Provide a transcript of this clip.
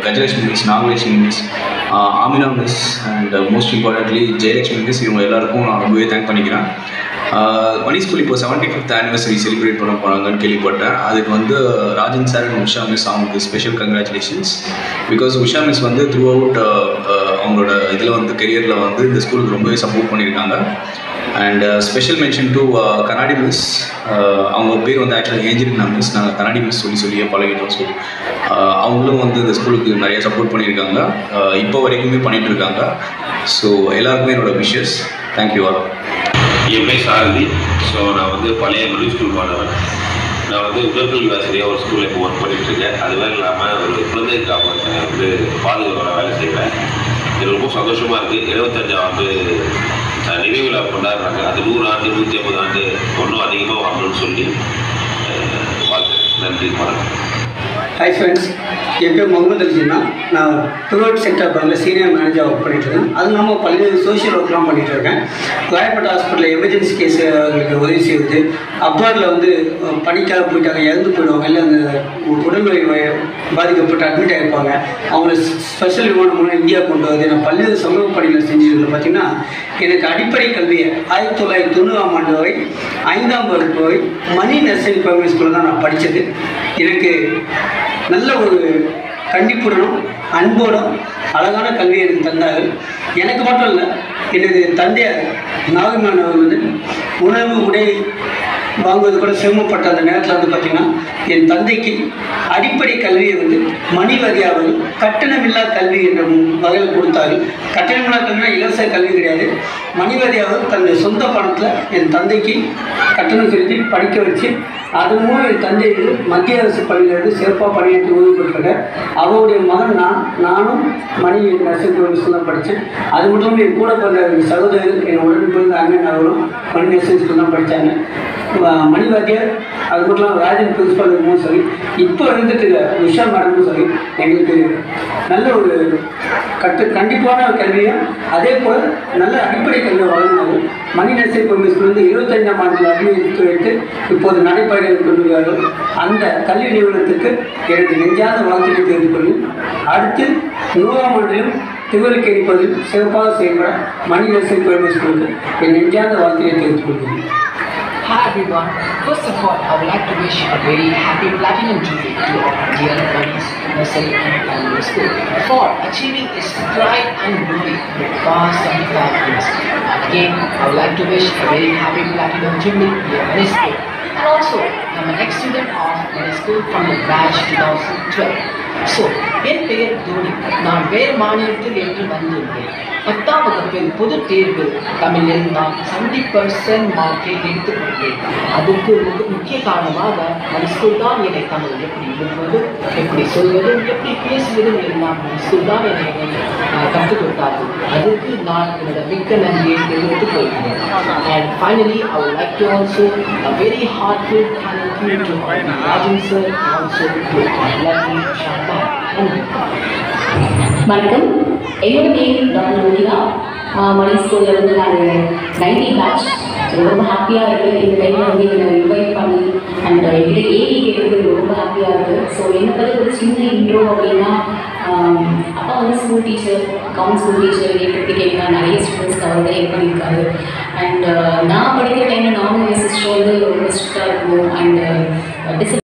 Gajalakshmi miss, Nagalakshmi miss, Amina miss and most importantly Jayalakshmi miss, இவங்க எல்லாருக்கும் நான் ரொம்பவே தேங்க் பண்ணிக்கிறேன். மணி ஸ்கூல் இப்போ 75th ஆனிவர்சரி செலிப்ரேட் பண்ண போகிறாங்கன்னு கேள்விப்பட்டேன். அதுக்கு வந்து Rajan sir and Usha miss அவங்களுக்கு special congratulations. Because Usha miss வந்து த்ரூ அவுட் அவங்களோட இதில் வந்து கெரியரில் வந்து இந்த ஸ்கூலுக்கு ரொம்பவே சப்போர்ட் பண்ணியிருக்காங்க. அண்ட் ஸ்பெஷல் மென்ஷன் டு கண்ணாடி மிஸ். அவங்க பேர் வந்து ஆக்சுவலாக ஏஞ்சலினா மிஸ், நாங்கள் கண்ணாடி மிஸ் சொல்லியே பழகிட்டோம். ஸோ அவங்களும் வந்து இந்த ஸ்கூலுக்கு நிறைய சப்போர்ட் பண்ணியிருக்காங்க, இப்போ வரைக்குமே பண்ணிகிட்ருக்காங்க. ஸோ எல்லாருக்குமே என்னோடய விஷஸ். Thank you all. என் பேர் சாரதி. ஸோ நான் வந்து பழைய மணி ஸ்கூல் மாணவன். நான் வந்து உடற்கல்வி ஆசிரியர் ஒரு ஸ்கூலில் இப்போ ஒர்க் பண்ணிகிட்ருக்கேன். அது வேறு இல்லாமல் ஒரு குழந்தை காப்பகத்தை வந்து பாதுகாப்பு வேலை செய்வேன். இது ரொம்ப சந்தோஷமாக இருக்குது. 75ஆவது நினைவு விழா கொண்டாடுறாங்க. அது 100 ஆண்டு 150 ஆண்டு ஒன்றும் அதிகமாக வரணும்னு சொல்லி வாழ்க்கை. நன்றி, வணக்கம். ஹாய் ஃப்ரெண்ட்ஸ், என் பேர் முகமது அலிஜின்னா. நான் த்ரூஅவுட் சென்டர் பேங்கில் சீனியர் மேனேஜர் ஒர்க் பண்ணிட்டுருக்கேன். அது இல்லாமல் பல்வேறு சோஷியல் ஒர்க்லாம் பண்ணிகிட்ருக்கேன். ராயப்பேட்டை ஹாஸ்பிட்டலில் எமர்ஜென்சி கேஸ் அவங்களுக்கு உதவி செய்வது, அப்ராடில் வந்து பணிக்காக போயிட்டாங்க, இறந்து போயிடுவாங்க, இல்லை அந்த உடல்நிலை பாதிக்கப்பட்டு அட்மிட் ஆகிருப்பாங்க, அவங்கள ஸ்பெஷல் விமானம் மூலம் இந்தியா கொண்டு வருது. நான் பல்வேறு சமூக பணிகளை செஞ்சுட்டு பார்த்திங்கன்னா, எனக்கு அடிப்படை கல்வியை 1990ஆம் ஆண்டு வரை 5ஆம் வகுப்பு வரை மணி நர்சரி பிரைமரி ஸ்கூலில் தான் நான் படித்தது. எனக்கு நல்ல ஒரு கண்டிப்புடனும் அன்போடும் அழகான கல்வியை எனக்கு தந்தார்கள். எனக்கு மட்டும் இல்லை, எனது தந்தையார் நாகமன் அவர் வந்து உணவு உடை வாங்குவது கூட சிரமப்பட்ட அந்த நேரத்தில் வந்து பார்த்திங்கன்னா, என் தந்தைக்கு அடிப்படை கல்வியை வந்து மணிவதியாவது கட்டணமில்லா கல்வி என்ற வகையில் கொடுத்தார்கள். கட்டணமில்லா கல்வினா இலவச கல்வி கிடையாது. மணிவதியாவது தன்னுடைய சொந்த பணத்தில் என் தந்தைக்கு கட்டணம் செலுத்தி படிக்க வச்சு, அது மூலம் என் தந்தை மத்திய அரசு பள்ளியிலிருந்து சிறப்பாக பணியாற்றி உதவி பெற்றிருக்கேன். அவருடைய மகன் நானும் மணி நர்சரி ஸ்கூல் தான் படித்தேன். அது மட்டும் இல்லாமல் என் கூட பிறந்த சகோதரர், என் உடன் பிறந்த அண்ணன் அவரும் மணி நர்சரி ஸ்கூல் தான் படித்தாங்க. மணிவாத்தியார், அது மட்டும் இல்லாமல் ராஜன் பிரின்சிபால் இருக்குமோ சரி, இப்போ இருந்துட்டு உஷா மேடமும் சரி, எங்களுக்கு நல்ல ஒரு கண்டிப்பான கல்வியும் அதே போல் நல்ல அடிப்படை கல்வியை வழங்கினாங்க. மணி நர்சரி பிரைமரி ஸ்கூல் வந்து 25ஆம் ஆண்டில் அபிவிருத்தி வைத்து இப்போது நடைபாதையில் கொண்டுள்ளார்கள். அந்த கல்வி நிறுவனத்துக்கு எனக்கு நெஞ்சாத வாழ்த்துக்களை தெரிவித்துக் கொள்ளும். அடுத்து 100ஆம் ஆண்டிலும் திருவள்ளுக்கேணி பகுதியில் சிறப்பாக செயல்பட மணி நர்சரி பிரைமரி ஸ்கூலுக்கு என் நெஞ்சாத வாழ்த்துக்களை தெரிவித்துக் கொள்கிறேன். Hi everyone. First of all, I would like to wish a very happy Platinum Jubilee to our dear Buddies Nursery and Primary School for achieving its pride and glory for the past 75 years. Again, I would like to wish a very happy Platinum Jubilee to your Buddies School. And also, I am an ex-student of Buddies School from the batch 2012. So, என் பெயர் தோனி. நான் வேறு மாநிலத்தில் என்று வந்துள்ளேன். 10ஆம் வகுப்பில் பொது தேர்வில் தமிழில் நான் 70% மார்க்கை எடுத்துக்கொண்டேன். அதுக்கு முக்கிய காரணமாக மணி ஸ்கூல் தான் என்னை தமிழ் எப்படி எழுதுவது, எப்படி சொல்வது, எப்படி பேசுவது எல்லாம் மணி ஸ்கூல் தான் என்னை கற்றுக் கொடுத்தார்கள். அதுக்கு நான் என்னோட மிக்க நன்றியை தெரிவித்துக் கொள்கிறேன். And finally, I would like to also a very heartfelt thank you to Rajan sir and also to lovely Shanta. வணக்கம், என்னோட நேம் டாக்டர் ரோஹிதா. மணி ஸ்கூலில் வந்து நாங்கள் 90 பேட்ச். ரொம்ப ஹாப்பியாக இருக்குது. இந்த டைமில் வந்து என்னை இன்வைட் பண்ணி அண்ட் என்கிட்ட ஏவி கேட்குறது ரொம்ப ஹாப்பியாக இருக்குது. ஸோ என்னை பற்றி ஒரு சின்ன இன்ட்ரோ அப்படின்னா, அப்பா வந்து school teacher, count school teacher. என்னை பற்றி கேட்குறேன், நிறைய ஸ்டூடெண்ட்ஸ்க்கு அவர் தான் ஹெல்ப் பண்ணியிருக்காரு. அண்ட் நான் படிக்கிற டைமில் நானும் என் சிஸ்டர் வந்து ரொம்ப ஸ்ட்ரிக்டாக இருக்கும். அண்ட்